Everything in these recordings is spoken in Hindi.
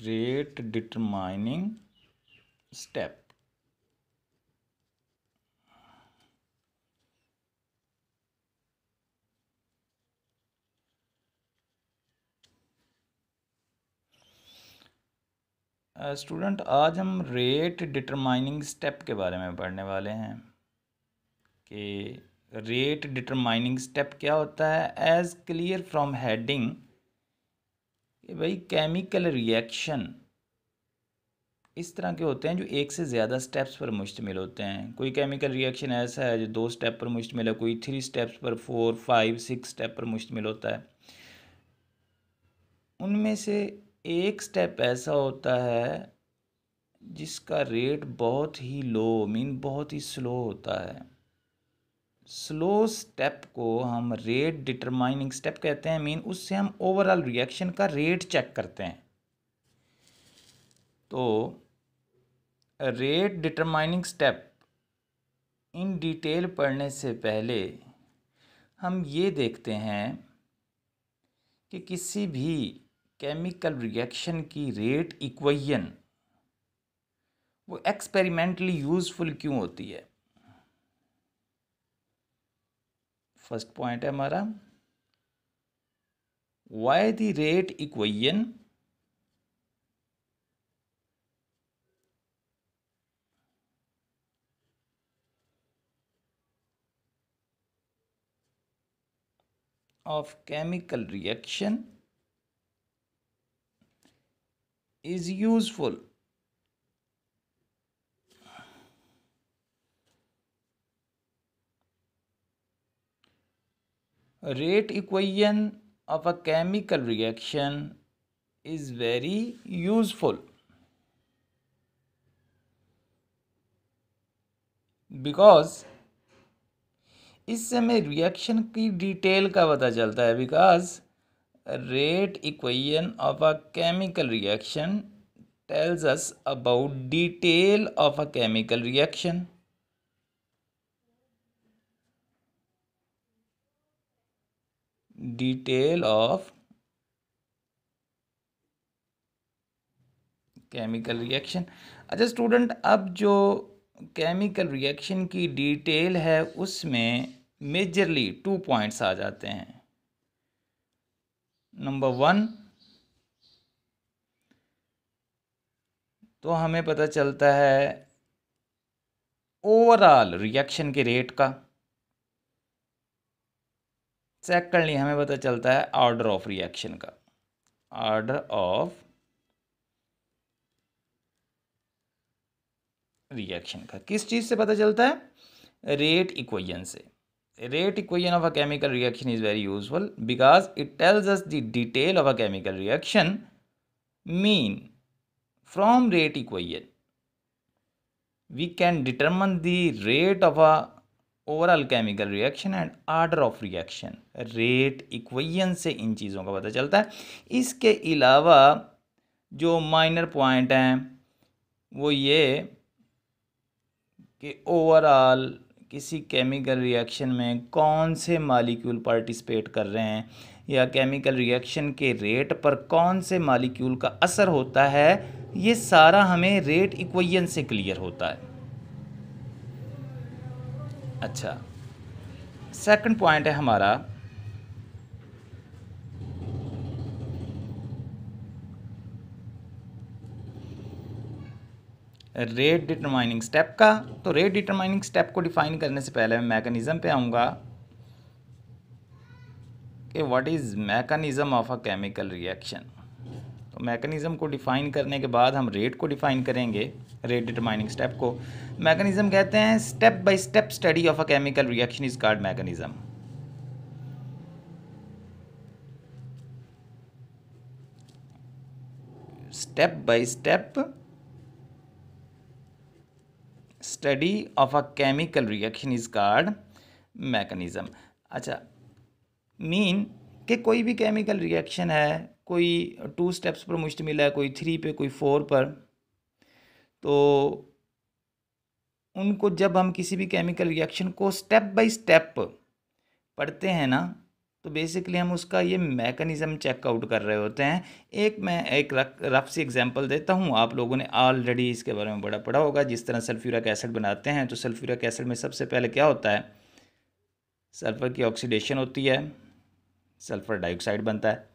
rate determining step. स्टूडेंट आज हम रेट डिटरमाइनिंग स्टेप के बारे में पढ़ने वाले हैं कि रेट डिटरमाइनिंग स्टेप क्या होता है। एज क्लियर फ्रॉम हेडिंग कि भाई केमिकल रिएक्शन इस तरह के होते हैं जो एक से ज़्यादा स्टेप्स पर मुश्तमिल होते हैं। कोई केमिकल रिएक्शन ऐसा है जो 2 स्टेप पर मुश्तमिल है, कोई 3 स्टेप्स पर, 4, 5, 6 स्टेप पर मुश्तमिल होता है। उनमें से एक स्टेप ऐसा होता है जिसका रेट बहुत ही लो बहुत ही स्लो होता है। स्लो स्टेप को हम रेट डिटरमाइनिंग स्टेप कहते हैं। उससे हम ओवरऑल रिएक्शन का रेट चेक करते हैं। तो rate determining step in detail पढ़ने से पहले हम ये देखते हैं कि किसी भी केमिकल रिएक्शन की रेट इक्वेशन वो एक्सपेरिमेंटली यूज़फुल क्यों होती है। फर्स्ट पॉइंट है हमारा, why the rate equation of chemical reaction is useful. Rate equation of a chemical reaction is very useful because इससे हमें रिएक्शन की डिटेल का पता चलता है। Because rate equation of a chemical reaction tells us about detail of a chemical reaction. Detail of chemical reaction. अच्छा स्टूडेंट, अब जो केमिकल रिएक्शन की डिटेल है उसमें मेजरली 2 पॉइंट्स आ जाते हैं। नंबर 1 तो हमें पता चलता है ओवरऑल रिएक्शन के रेट का। सेकंडली हमें पता चलता है ऑर्डर ऑफ रिएक्शन का। ऑर्डर ऑफ रिएक्शन का किस चीज़ से पता चलता है? रेट इक्वेशन से। Rate equation of a chemical reaction is very useful because it tells us the detail of a chemical reaction. Mean from rate equation we can determine the rate of a overall chemical reaction and order of reaction. Rate equation से इन चीज़ों का पता चलता है। इसके अलावा जो माइनर पॉइंट हैं वो ये कि ओवरऑल किसी केमिकल रिएक्शन में कौन से मॉलिक्यूल पार्टिसिपेट कर रहे हैं या केमिकल रिएक्शन के रेट पर कौन से मॉलिक्यूल का असर होता है, ये सारा हमें रेट इक्वेशन से क्लियर होता है। अच्छा, सेकंड पॉइंट है हमारा रेट डिटरमाइनिंग स्टेप का। तो रेट डिटरमाइनिंग स्टेप को डिफाइन करने से पहले मैं मैकेनिज्म पे आऊँगा कि what is mechanism of a chemical reaction. तो मैकेनिज्म को डिफाइन करने के बाद हम रेट को डिफाइन करेंगे, रेट डिटरमाइनिंग स्टेप को। मैकेनिज्म कहते हैं step by step study of a chemical reaction is called mechanism. Step by step study of a chemical reaction is called mechanism. अच्छा, मीन कि कोई भी केमिकल रिएक्शन है, कोई 2 स्टेप्स पर मुश्तमिल है, कोई 3 पे, कोई 4 पर, तो उनको जब हम किसी भी केमिकल रिएक्शन को स्टेप बाय स्टेप पढ़ते हैं ना, तो बेसिकली हम उसका ये मैकेनिज़्म चेकआउट कर रहे होते हैं। मैं एक रफ सी एग्जांपल देता हूँ, आप लोगों ने ऑलरेडी इसके बारे में बड़ा पढ़ा होगा। जिस तरह सल्फ्यूरिक एसिड बनाते हैं, तो सल्फ्यूरिक एसिड में सबसे पहले क्या होता है, सल्फ़र की ऑक्सीडेशन होती है, सल्फ़र डाइऑक्साइड बनता है।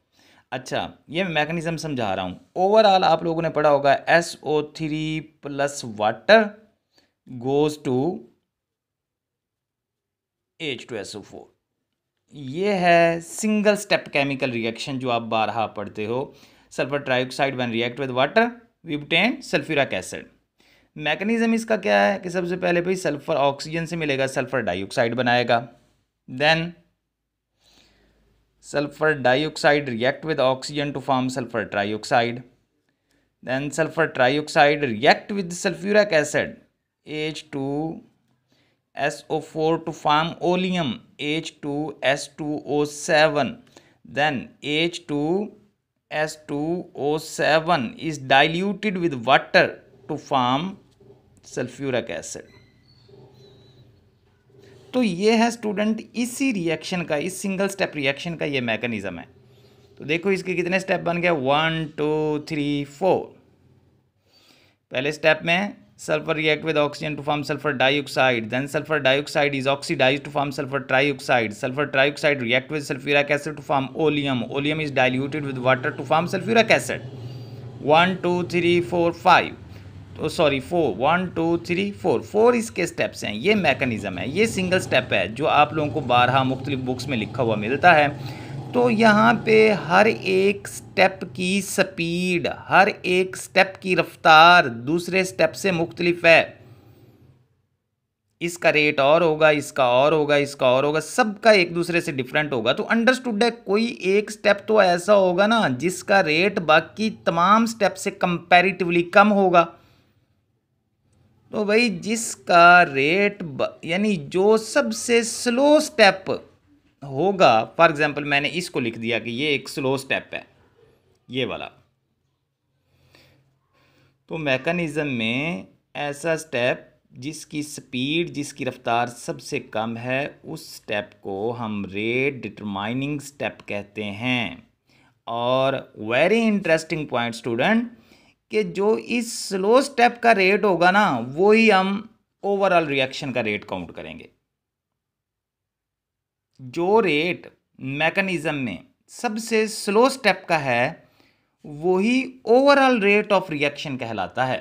अच्छा, ये मैं मैकेनिज़्म समझा रहा हूँ। ओवरऑल आप लोगों ने पढ़ा होगा SO3 plus water goes to H2SO4। ये है सिंगल स्टेप केमिकल रिएक्शन जो आप बारहा पढ़ते हो। Sulphur trioxide when react with water we obtain sulphuric acid. Mechanism इसका क्या है कि सबसे पहले भाई सल्फर ऑक्सीजन से मिलेगा, सल्फर डाइऑक्साइड बनाएगा, then sulphur dioxide react with oxygen to form sulphur trioxide, then sulphur trioxide react with sulphuric acid H2SO4 to form oleum H2S2O7, then H2S2O7 is diluted with water to form sulphuric acid. तो ये है स्टूडेंट इसी रिएक्शन का, इस सिंगल स्टेप रिएक्शन का ये मैकेनिज्म है। तो देखो इसके कितने स्टेप बन गए, 1 2 3 4। पहले स्टेप में sulphur react with oxygen to form sulphur dioxide, then sulphur dioxide is oxidised to form sulphur trioxide, sulphur trioxide react with sulphuric acid to form oleum, oleum is diluted with water to form sulphuric acid. 1 2 3 4 5, तो सॉरी 4, 1 2 3 4, 4 इसके स्टेप्स हैं। ये मैकेनिज्म है, ये सिंगल स्टेप है जो आप लोगों को 12 मुख्तलिफ बुक्स में लिखा हुआ मिलता है। तो यहाँ पे हर एक स्टेप की स्पीड, हर एक स्टेप की रफ्तार दूसरे स्टेप से मुख्तलिफ है। इसका रेट और होगा, इसका और होगा, इसका और होगा, सबका एक दूसरे से डिफरेंट होगा। तो अंडरस्टूड है, कोई एक स्टेप तो ऐसा होगा ना जिसका रेट बाकी तमाम स्टेप से कंपैरेटिवली कम होगा। तो भाई जिसका रेट यानी जो सबसे स्लो स्टेप होगा, फॉर एग्जांपल मैंने इसको लिख दिया कि ये एक स्लो स्टेप है, ये वाला। तो मैकेनिज्म में ऐसा स्टेप जिसकी स्पीड, जिसकी रफ्तार सबसे कम है, उस स्टेप को हम रेट डिटरमाइनिंग स्टेप कहते हैं। और वेरी इंटरेस्टिंग पॉइंट स्टूडेंट, कि जो इस स्लो स्टेप का रेट होगा ना, वो ही हम ओवरऑल रिएक्शन का रेट काउंट करेंगे। जो रेट मैकेनिज्म में सबसे स्लो स्टेप का है वही ओवरऑल रेट ऑफ रिएक्शन कहलाता है।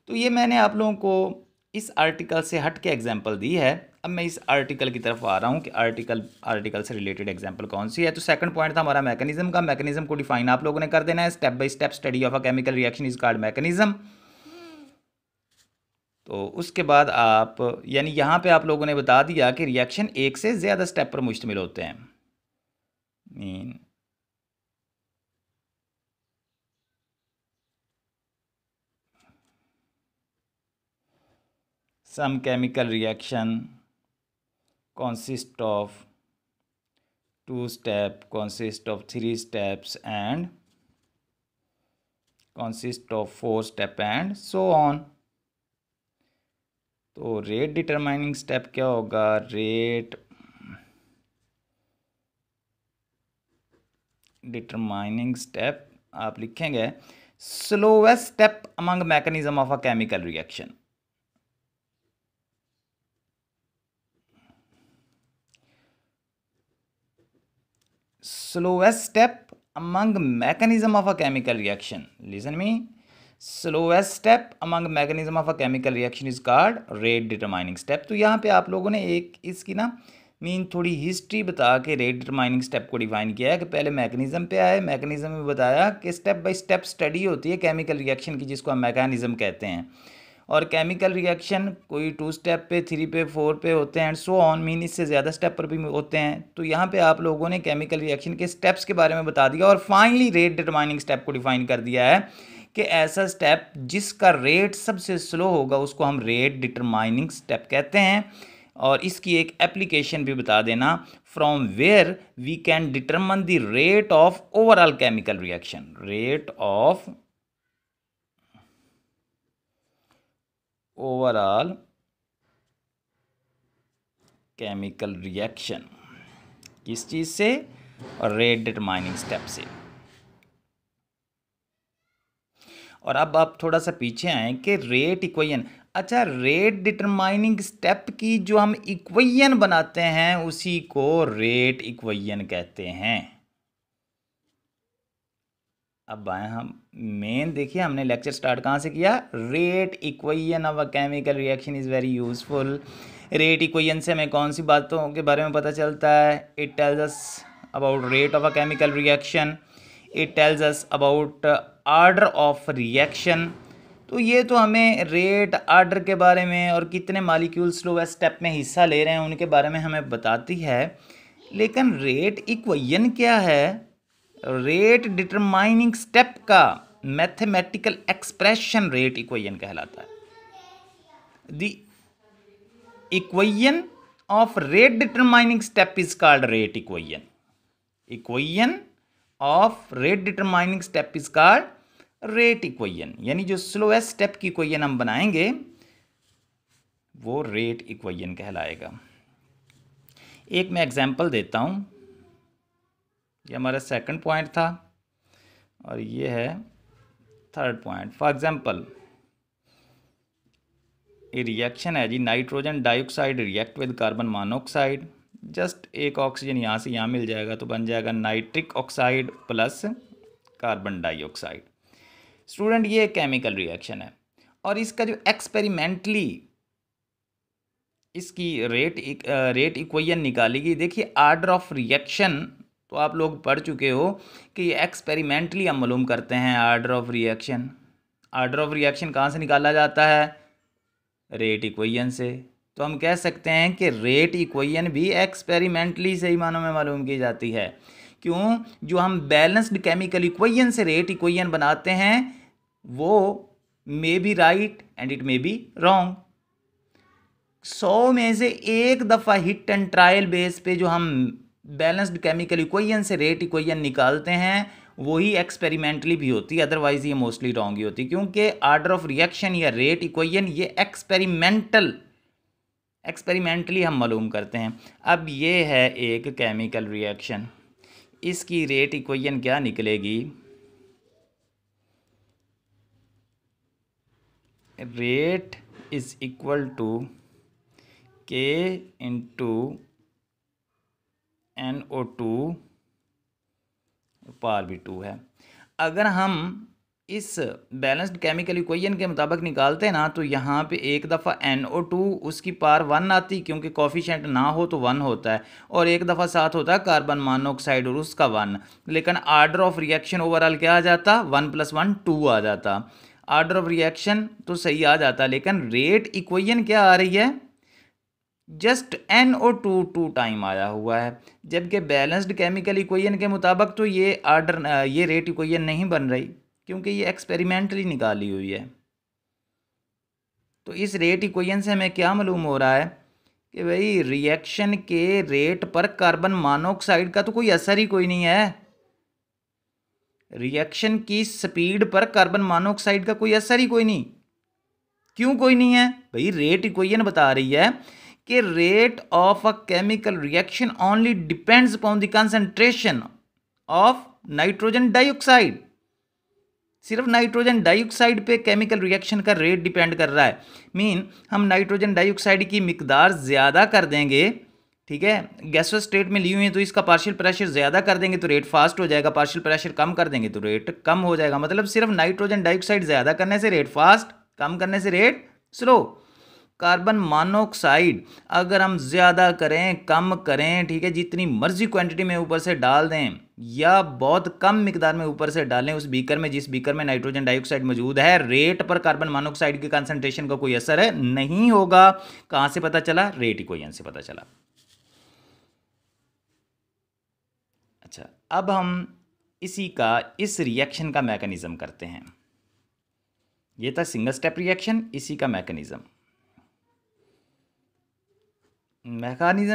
तो ये मैंने आप लोगों को इस आर्टिकल से हट के एग्जाम्पल दी है। अब मैं इस आर्टिकल की तरफ आ रहा हूँ कि आर्टिकल से रिलेटेड एग्जाम्पल कौन सी है। तो सेकंड पॉइंट था हमारा मैकेनिज्म का। मैकेनिज्म को डिफाइन आप लोगों ने कर देना है। Step by step study of a chemical reaction is called mechanism. तो उसके बाद आप यानी यहाँ पे आप लोगों ने बता दिया कि रिएक्शन एक से ज़्यादा स्टेप पर मुश्तमिल होते हैं। Mean some chemical reaction consist of 2 steps, consist of 3 steps and consist of 4 steps and so on। तो रेट डिटरमाइनिंग स्टेप क्या होगा, रेट डिटरमाइनिंग स्टेप आप लिखेंगे slowest step among mechanism of a chemical reaction. slowest step among mechanism of a chemical reaction, listen me, slowest step among mechanism of a chemical reaction is called rate determining step। तो यहाँ पे आप लोगों ने एक इसकी ना थोड़ी हिस्ट्री बता के रेट डिटरमाइनिंग स्टेप को डिफाइन किया है कि पहले मैकेनिज्म पे आए, मैकेनिज्म में बताया कि स्टेप बाय स्टेप स्टडी होती है केमिकल रिएक्शन की, जिसको हम मैकेनिज्म कहते हैं। और केमिकल रिएक्शन कोई 2 स्टेप पे, 3 पे, 4 पे होते हैं एंड सो ऑन, मीन इससे ज़्यादा स्टेप पर भी होते हैं। तो यहाँ पे आप लोगों ने केमिकल रिएक्शन के स्टेप्स के बारे में बता दिया और फाइनली रेट डिटरमाइनिंग स्टेप को डिफाइन कर दिया है कि ऐसा स्टेप जिसका रेट सबसे स्लो होगा उसको हम रेट डिटरमाइनिंग स्टेप कहते हैं। और इसकी एक एप्लीकेशन भी बता देना, from where we can determine the rate of overall chemical reaction, rate of overall chemical reaction. किस चीज़ से? और रेट डिटरमाइनिंग स्टेप से। और अब आप थोड़ा सा पीछे आए कि रेट इक्वेशन, अच्छा रेट डिटरमाइनिंग स्टेप की जो हम इक्वेशन बनाते हैं उसी को रेट इक्वेशन कहते हैं। अब आए हम मेन, देखिए हमने लेक्चर स्टार्ट कहाँ से किया? Rate equation of a chemical reaction is very useful. Rate equation से हमें कौन सी बातों के बारे में पता चलता है? It tells us about rate of a chemical reaction, it tells us about order of reaction. तो ये तो हमें रेट, आर्डर के बारे में और कितने मालिक्यूल्स लोग स्टेप में हिस्सा ले रहे हैं उनके बारे में हमें बताती है। लेकिन रेट इक्वेशन क्या है? रेट डिटरमाइनिंग स्टेप का मैथमेटिकल एक्सप्रेशन रेट इक्वेशन कहलाता है। The equation of rate determining step is called rate equation. Equation of rate determining step is called rate equation, यानी जो स्लोएस्ट स्टेप की इक्वेशन हम बनाएंगे वो रेट इक्वेशन कहलाएगा। एक मैं एग्जांपल देता हूं, ये हमारा सेकंड पॉइंट था और ये है थर्ड पॉइंट। फॉर एग्जांपल ये रिएक्शन है जी, nitrogen dioxide react with carbon monoxide. Just एक ऑक्सीजन यहाँ से यहाँ मिल जाएगा तो बन जाएगा nitric oxide plus carbon dioxide. Student ये केमिकल रिएक्शन है और इसका जो एक्सपेरिमेंटली इसकी रेट इक्वेशन निकालेगी। देखिए आर्डर ऑफ रिएक्शन तो आप लोग पढ़ चुके हो कि एक्सपेरिमेंटली हम मालूम करते हैं order of reaction. Order of reaction कहाँ से निकाला जाता है? रेट इक्वेशन से। तो हम कह सकते हैं कि रेट इक्वेशन भी एक्सपेरिमेंटली सही मानों में मालूम की जाती है। क्यों? जो हम बैलेंस्ड केमिकल इक्वेशन से रेट इक्वेशन बनाते हैं वो may be right and it may be wrong. 100 में से एक दफ़ा हिट एंड ट्रायल बेस पे जो हम बैलेंस्ड केमिकल इक्वेशन से रेट इक्वेशन निकालते हैं वही एक्सपेरिमेंटली भी होती है, अदरवाइज ये मोस्टली रॉन्ग ही होती है। क्योंकि आर्डर ऑफ रिएक्शन या रेट इक्वेशन ये एक्सपेरिमेंटली हम मालूम करते हैं। अब ये है एक केमिकल रिएक्शन, इसकी रेट इक्वेशन क्या निकलेगी? Rate is equal to K into NO2 power भी 2 है। अगर हम इस बैलेंस्ड केमिकल इक्वेशन के मुताबिक निकालते हैं ना तो यहाँ पे एक दफ़ा NO2 उसकी पावर 1 आती, क्योंकि कॉफिशेंट ना हो तो 1 होता है, और एक दफ़ा साथ होता है कार्बन मोनोऑक्साइड और उसका 1। लेकिन आर्डर ऑफ रिएक्शन ओवरऑल क्या आ जाता? 1 + 1 2 आ जाता। आर्डर ऑफ रिएक्शन तो सही आ जाता, लेकिन रेट इक्वेशन क्या आ रही है? जस्ट NO2 2 टाइम आया हुआ है। जबकि बैलेंस्ड केमिकल इक्वेशन के मुताबिक तो ये रेट इक्वेशन नहीं बन रही, क्योंकि ये एक्सपेरिमेंटली निकाली हुई है। तो इस रेट इक्वेशन से हमें क्या मालूम हो रहा है कि भाई रिएक्शन के रेट पर कार्बन मोनोऑक्साइड का तो कोई असर ही कोई नहीं है। रिएक्शन की स्पीड पर कार्बन मोनोऑक्साइड का कोई असर ही कोई नहीं। क्यों कोई नहीं है? भाई रेट इक्वेशन बता रही है कि rate of a chemical reaction only depends upon the concentration of nitrogen dioxide. सिर्फ नाइट्रोजन डाइऑक्साइड पे केमिकल रिएक्शन का रेट डिपेंड कर रहा है। मीन हम नाइट्रोजन डाइऑक्साइड की मिकदार ज़्यादा कर देंगे, ठीक है, गैसों स्टेट में ली हुई है, तो इसका पार्शियल प्रेशर ज़्यादा कर देंगे तो रेट फास्ट हो जाएगा, पार्शियल प्रेशर कम कर देंगे तो रेट कम हो जाएगा। मतलब सिर्फ नाइट्रोजन डाइऑक्साइड ज़्यादा करने से रेट फास्ट, कम करने से रेट स्लो। कार्बन मोनोऑक्साइड अगर हम ज़्यादा करें, कम करें, ठीक है, जितनी मर्जी क्वांटिटी में ऊपर से डाल दें या बहुत कम मिकदार में ऊपर से डालें उस बीकर में, जिस बीकर में नाइट्रोजन डाइऑक्साइड मौजूद है, रेट पर कार्बन मोनोऑक्साइड की कंसंट्रेशन का कोई असर है नहीं होगा। कहाँ से पता चला? रेट इक्वेशन से पता चला। अच्छा, अब हम इस रिएक्शन का मैकेनिज्म करते हैं। ये था सिंगल स्टेप रिएक्शन, इसी का मैकेनिज्म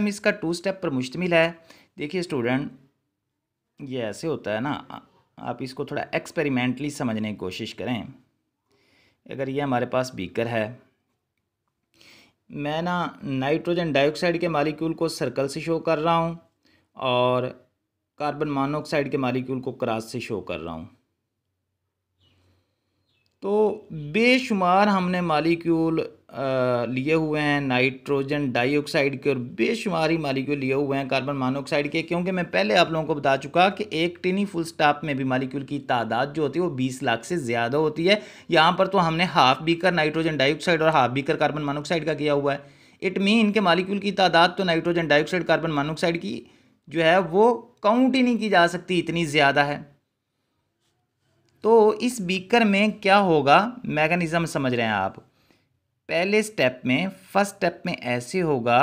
इसका 2 स्टेप पर मुश्तमिल है। देखिए स्टूडेंट, ये ऐसे होता है ना, आप इसको थोड़ा एक्सपेरिमेंटली समझने की कोशिश करें। अगर ये हमारे पास बीकर है, मैं ना नाइट्रोजन डाइऑक्साइड के मालिक्यूल को सर्कल से शो कर रहा हूँ और कार्बन मोनोऑक्साइड के मालिक्यूल को क्रॉस से शो कर रहा हूँ। तो बेशुमार हमने मालिक्यूल लिए हुए हैं नाइट्रोजन डाइऑक्साइड के और बेशुमार ही मालिक्यूल लिए हुए हैं कार्बन मोनोऑक्साइड के, क्योंकि मैं पहले आप लोगों को बता चुका कि एक टिनी फुल स्टॉप में भी मालिक्यूल की तादाद जो होती है वो 20 लाख से ज़्यादा होती है। यहाँ पर तो हमने हाफ बीकर नाइट्रोजन डाइऑक्साइड और हाफ बीकर कार्बन मोनोऑक्साइड का किया हुआ है। इट मीन के मालिक्यूल की तादाद तो नाइट्रोजन डाइऑक्साइड कार्बन मोनोऑक्साइड की जो है वो काउंट ही नहीं की जा सकती, इतनी ज़्यादा है। तो इस बीकर में क्या होगा, मैकेनिज्म समझ रहे हैं आप। पहले स्टेप में, फर्स्ट स्टेप में ऐसे होगा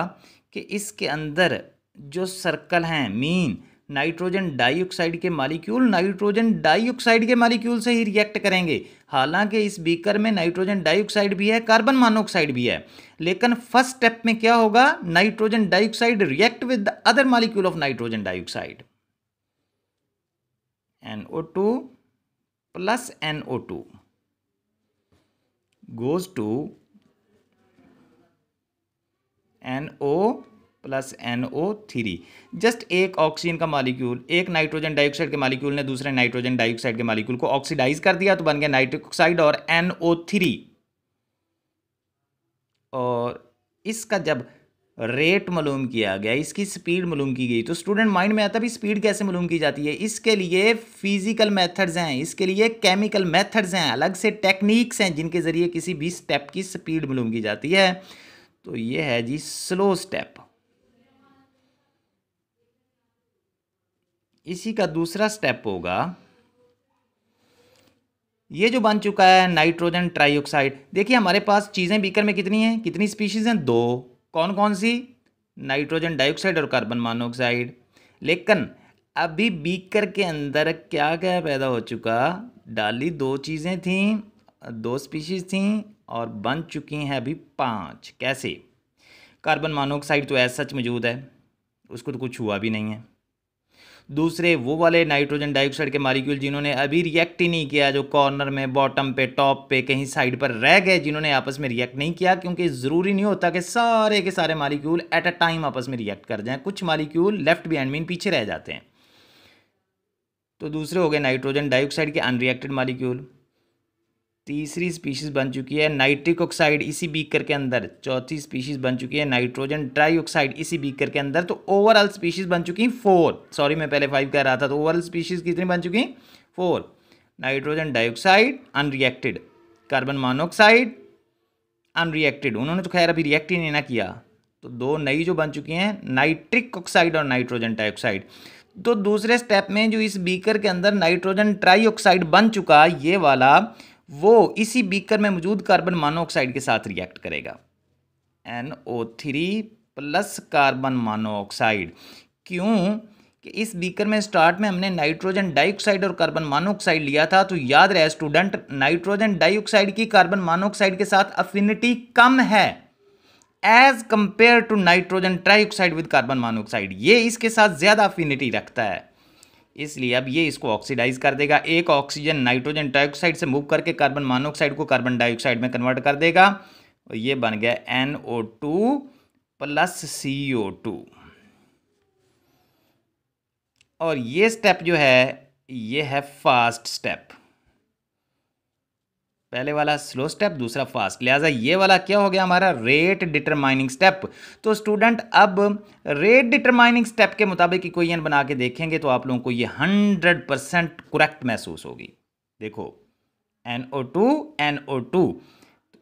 कि इसके अंदर जो सर्कल हैं मीन नाइट्रोजन डाइऑक्साइड के मालिक्यूल नाइट्रोजन डाइऑक्साइड के मालिक्यूल से ही रिएक्ट करेंगे। हालांकि इस बीकर में नाइट्रोजन डाइऑक्साइड भी है, कार्बन मोनोऑक्साइड भी है, लेकिन फर्स्ट स्टेप में क्या होगा, nitrogen dioxide react with the other molecule of nitrogen dioxide, NO2 plus NO2 goes to NO plus NO3। Just एक ऑक्सीजन का मालिक्यूल, एक नाइट्रोजन डाइऑक्साइड के मालिक्यूल ने दूसरे नाइट्रोजन डाइऑक्साइड के मालिक्यूल को ऑक्सीडाइज कर दिया तो बन गया नाइट्रिक ऑक्साइड और NO3। और इसका जब रेट मालूम किया गया, इसकी स्पीड मालूम की गई, तो स्टूडेंट माइंड में आता भी स्पीड कैसे मालूम की जाती है। इसके लिए फिजिकल मेथड्स हैं, इसके लिए केमिकल मेथड्स हैं, अलग से टेक्निक्स हैं जिनके ज़रिए किसी भी स्टेप की स्पीड मालूम की जाती है। तो ये है जी स्लो स्टेप। इसी का दूसरा स्टेप होगा, ये जो बन चुका है नाइट्रोजन ट्राइऑक्साइड। देखिए हमारे पास चीज़ें बीकर में कितनी हैं, कितनी स्पीशीज़ हैं, दो। कौन कौन सी, नाइट्रोजन डाइऑक्साइड और कार्बन मोनोऑक्साइड। लेकिन अभी बीकर के अंदर क्या क्या पैदा हो चुका, डाली दो चीज़ें थीं, दो स्पीशीज़ थीं और बन चुकी हैं अभी 5। कैसे, कार्बन मोनोऑक्साइड तो ऐसा सच मौजूद है, उसको तो कुछ हुआ भी नहीं है। दूसरे वो वाले नाइट्रोजन डाइऑक्साइड के मालिक्यूल जिन्होंने अभी रिएक्ट ही नहीं किया, जो कॉर्नर में, बॉटम पे, टॉप पे, कहीं साइड पर रह गए, जिन्होंने आपस में रिएक्ट नहीं किया, क्योंकि ज़रूरी नहीं होता कि सारे के सारे मालिक्यूल एट अ टाइम आपस में रिएक्ट कर जाएं। कुछ मालिक्यूल लेफ्ट बिहाइंड मीन पीछे रह जाते हैं। तो दूसरे हो गए नाइट्रोजन डाइऑक्साइड के अनरिएक्टेड मालिक्यूल। तीसरी स्पीशीज़ बन चुकी है नाइट्रिक ऑक्साइड इसी बीकर के अंदर। चौथी स्पीशीज़ बन चुकी है नाइट्रोजन ट्राइऑक्साइड इसी बीकर के अंदर। तो ओवरऑल स्पीशीज़ बन चुकी हैं 4। सॉरी मैं पहले 5 कह रहा था, तो ओवरऑल स्पीशीज़ कितनी बन चुकी हैं, 4। Nitrogen dioxide unreacted, carbon monoxide unreacted, उन्होंने तो खैर अभी रिएक्ट ही नहीं ना किया। तो 2 नई जो बन चुकी हैं नाइट्रिक ऑक्साइड और नाइट्रोजन डाइऑक्साइड। तो दूसरे स्टेप में जो इस बीकर के अंदर नाइट्रोजन ट्राइऑक्साइड बन चुका, ये वाला, वो इसी बीकर में मौजूद कार्बन मोनोऑक्साइड के साथ रिएक्ट करेगा, NO3 प्लस कार्बन मोनोऑक्साइड। क्यों कि इस बीकर में स्टार्ट में हमने नाइट्रोजन डाइऑक्साइड और कार्बन मोनोऑक्साइड लिया था, तो याद रहे स्टूडेंट, नाइट्रोजन डाइऑक्साइड की कार्बन मोनोऑक्साइड के साथ अफिनिटी कम है as compare to nitrogen trioxide with carbon monoxide. ये इसके साथ ज्यादा अफिनिटी रखता है, इसलिए अब ये इसको ऑक्सीडाइज कर देगा। एक ऑक्सीजन नाइट्रोजन डाइऑक्साइड से मूव करके कार्बन मोनोऑक्साइड को कार्बन डाइऑक्साइड में कन्वर्ट कर देगा और ये बन गया NO2 प्लस CO2। और ये स्टेप जो है ये है फास्ट स्टेप। पहले वाला स्लो स्टेप, दूसरा फास्ट, लिहाजा ये वाला क्या हो गया हमारा, रेट डिटरमाइनिंग स्टेप। तो स्टूडेंट अब रेट डिटरमाइनिंग स्टेप के मुताबिक इक्वेशन बना के देखेंगे तो आप लोगों को ये 100% करेक्ट महसूस होगी। देखो NO2 तो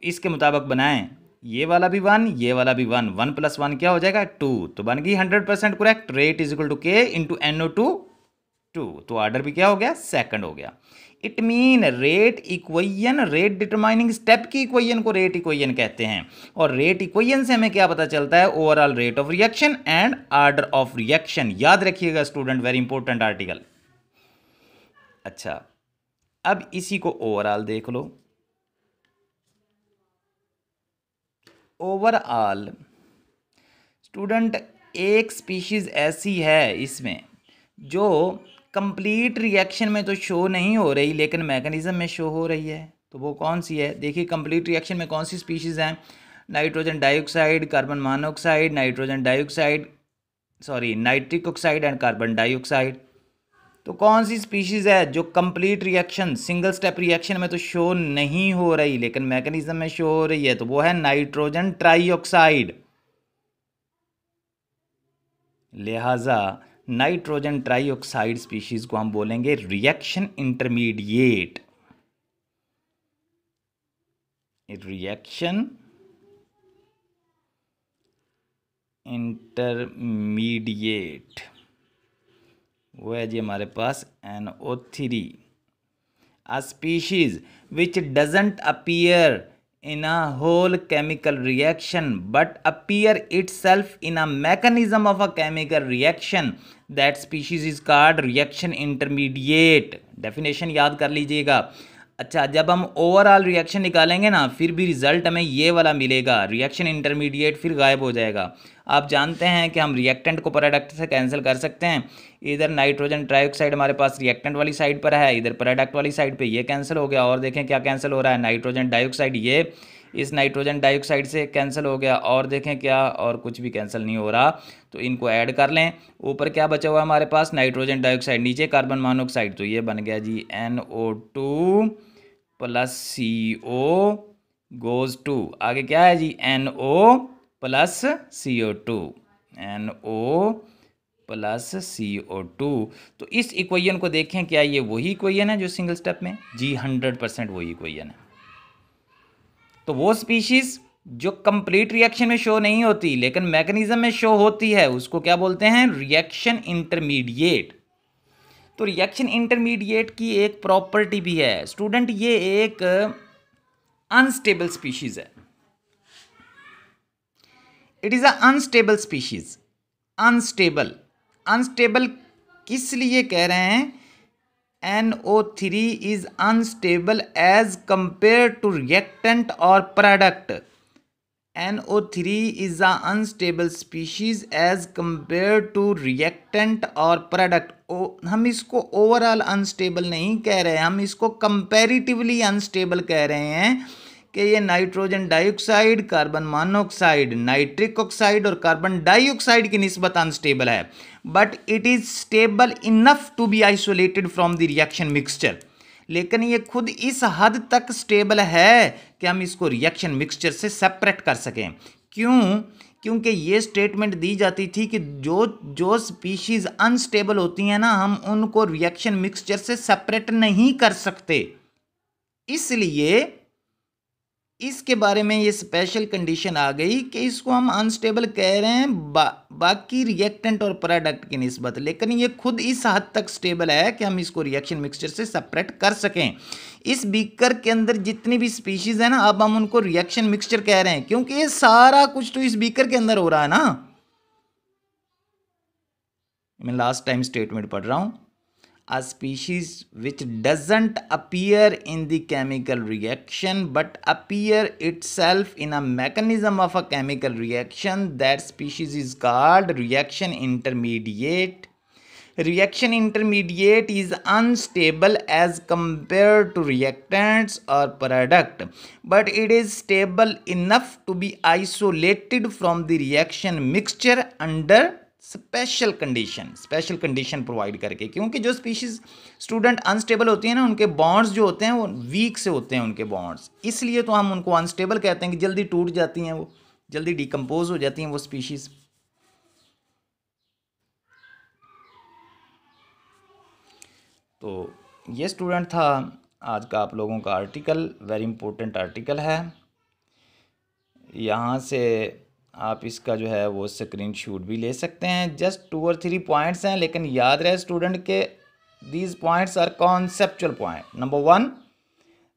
इसके मुताबिक बनाएं, ये वाला भी 1, ये वाला भी 1, 1 + 1 क्या हो जाएगा 2, तो बन गई 100% correct. Rate is equal to K into NO2 2, तो ऑर्डर भी क्या हो गया, सेकंड हो गया। It mean rate equation, rate determining step की इक्वेशन को रेट इक्वेशन कहते हैं। और रेट इक्वेशन से हमें क्या पता चलता है, overall rate of reaction and order of reaction. याद रखिएगा स्टूडेंट, वेरी इंपॉर्टेंट आर्टिकल। अच्छा अब इसी को ओवरऑल देख लो। ओवरऑल स्टूडेंट एक स्पीशीज ऐसी है इसमें जो कंप्लीट रिएक्शन में तो शो नहीं हो रही लेकिन मैकेनिज्म में शो हो रही है, तो वो कौन सी है। देखिए कंप्लीट रिएक्शन में कौन सी स्पीशीज़ हैं, nitrogen dioxide, carbon monoxide, nitrogen dioxide, sorry nitric oxide and carbon dioxide. तो कौन सी स्पीशीज़ है जो complete reaction single step reaction में तो शो नहीं हो रही लेकिन मैकेनिज्म में शो हो रही है, तो वो है नाइट्रोजन ट्राईऑक्साइड। लिहाजा नाइट्रोजन ट्राईऑक्साइड स्पीशीज को हम बोलेंगे रिएक्शन इंटरमीडिएट। रिएक्शन इंटरमीडिएट वो है जी हमारे पास NO3। A species which doesn't appear in a whole chemical reaction but appear itself in a mechanism of a chemical reaction, that species is called reaction intermediate। definition याद कर लीजिएगा। अच्छा, जब हम ओवरऑल रिएक्शन निकालेंगे ना फिर भी रिजल्ट हमें ये वाला मिलेगा, रिएक्शन इंटरमीडिएट फिर गायब हो जाएगा। आप जानते हैं कि हम रिएक्टेंट को प्रोडक्ट से कैंसिल कर सकते हैं। इधर नाइट्रोजन ट्राईऑक्साइड हमारे पास रिएक्टेंट वाली साइड पर है, इधर प्रोडक्ट वाली साइड पे ये कैंसिल हो गया। और देखें क्या कैंसिल हो रहा है, नाइट्रोजन डाइऑक्साइड ये इस नाइट्रोजन डाइऑक्साइड से कैंसिल हो गया, और देखें क्या, और कुछ भी कैंसिल नहीं हो रहा। तो इनको ऐड कर लें। ऊपर क्या बचा हुआ है हमारे पास, नाइट्रोजन डाइऑक्साइड, नीचे कार्बन मोनोऑक्साइड, तो ये बन गया जी NO2 plus CO goes to, आगे क्या है जी NO plus CO2, NO plus CO2। तो इस इक्वेशन को देखें, क्या ये वही इक्वेशन है जो सिंगल स्टेप में, जी 100% वही इक्वेशन है। तो वो स्पीशीज जो कंप्लीट रिएक्शन में शो नहीं होती लेकिन मैकेनिज्म में शो होती है उसको क्या बोलते हैं, रिएक्शन इंटरमीडिएट। तो रिएक्शन इंटरमीडिएट की एक प्रॉपर्टी भी है स्टूडेंट, ये एक अनस्टेबल स्पीशीज है। It is a unstable species. Unstable, unstable किस लिए कह रहे हैं, NO3 is unstable as compared to reactant or product। NO3 is an unstable species as compared to reactant or product। हम इसको ओवरऑल अनस्टेबल नहीं कह रहे हैं, हम इसको कंपैरेटिवली अनस्टेबल कह रहे हैं कि ये nitrogen dioxide, carbon monoxide, nitric oxide और कार्बन डाइऑक्साइड की निस्बत अनस्टेबल है, but it is stable enough to be isolated from the reaction mixture. लेकिन ये खुद इस हद तक स्टेबल है कि हम इसको रिएक्शन मिक्सचर से सेपरेट कर सकें। क्यों? क्योंकि ये स्टेटमेंट दी जाती थी कि जो स्पीशीज अनस्टेबल होती हैं ना, हम उनको रिएक्शन मिक्सचर से सेपरेट नहीं कर सकते, इसलिए इसके बारे में ये स्पेशल कंडीशन आ गई कि इसको हम अनस्टेबल कह रहे हैं बाकी रिएक्टेंट और प्रोडक्ट की निस्बत, लेकिन ये खुद इस हद तक स्टेबल है कि हम इसको रिएक्शन मिक्सचर से सेपरेट कर सकें। इस बीकर के अंदर जितनी भी स्पीशीज है ना, अब हम उनको रिएक्शन मिक्सचर कह रहे हैं क्योंकि ये सारा कुछ तो इस बीकर के अंदर हो रहा है ना। मैं लास्ट टाइम स्टेटमेंट पढ़ रहा हूं, a species which doesn't appear in the chemical reaction but appear itself in a mechanism of a chemical reaction, that species is called reaction intermediate। reaction intermediate is unstable as compared to reactants or product, but it is stable enough to be isolated from the reaction mixture under special condition provide करके। क्योंकि जो स्पीशीज स्टूडेंट अनस्टेबल होती हैं ना, उनके बॉन्ड्स जो होते हैं वो वीक से होते हैं उनके बॉन्ड्स, इसलिए तो हम उनको अनस्टेबल कहते हैं कि जल्दी टूट जाती हैं, वो जल्दी डिकम्पोज हो जाती हैं वो स्पीशीज। तो ये स्टूडेंट था आज का आप लोगों का आर्टिकल, वेरी इंपॉर्टेंट आर्टिकल है। यहाँ से आप इसका जो है वो स्क्रीनशॉट भी ले सकते हैं। जस्ट 2 और 3 पॉइंट्स हैं, लेकिन याद रहे स्टूडेंट के these points are conceptual point. Number 1,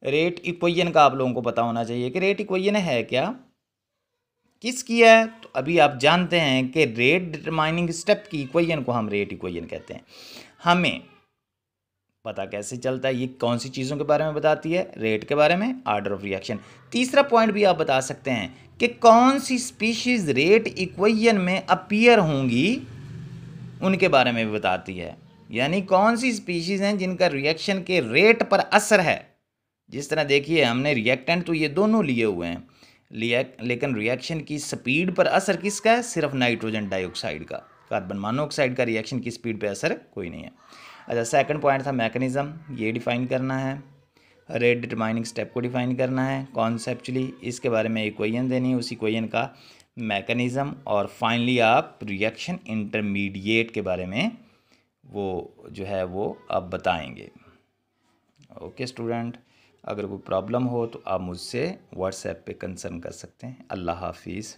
rate equation का आप लोगों को पता होना चाहिए कि रेट इक्वेशन है क्या, किसकी है। तो अभी आप जानते हैं कि रेट डिटरमाइनिंग स्टेप की इक्वेशन को हम रेट इक्वेशन कहते हैं। हमें पता कैसे चलता है, ये कौन सी चीज़ों के बारे में बताती है, रेट के बारे में, ऑर्डर ऑफ रिएक्शन। तीसरा पॉइंट भी आप बता सकते हैं कि कौन सी स्पीशीज रेट इक्वेशन में अपीयर होंगी, उनके बारे में भी बताती है। यानी कौन सी स्पीशीज हैं जिनका रिएक्शन के रेट पर असर है। जिस तरह देखिए, हमने रिएक्टेंट तो ये दोनों लिए हुए हैं, लेकिन रिएक्शन की स्पीड पर असर किसका है, सिर्फ नाइट्रोजन डाइऑक्साइड का। कार्बन मोनोऑक्साइड का रिएक्शन की स्पीड पे असर कोई नहीं है। अच्छा, सेकंड पॉइंट था मैकेनिज़्म, ये डिफ़ाइन करना है। रेट डिटरमाइनिंग स्टेप को डिफ़ाइन करना है कॉन्सेप्चुअली, इसके बारे में इक्वेशन देनी है, उस इक्वेशन का मैकेनिज़्म, और फाइनली आप रिएक्शन इंटरमीडिएट के बारे में वो जो है वो आप बताएंगे। ओके स्टूडेंट, अगर कोई प्रॉब्लम हो तो आप मुझसे व्हाट्सएप पे कंसर्न कर सकते हैं। अल्लाह हाफिज़।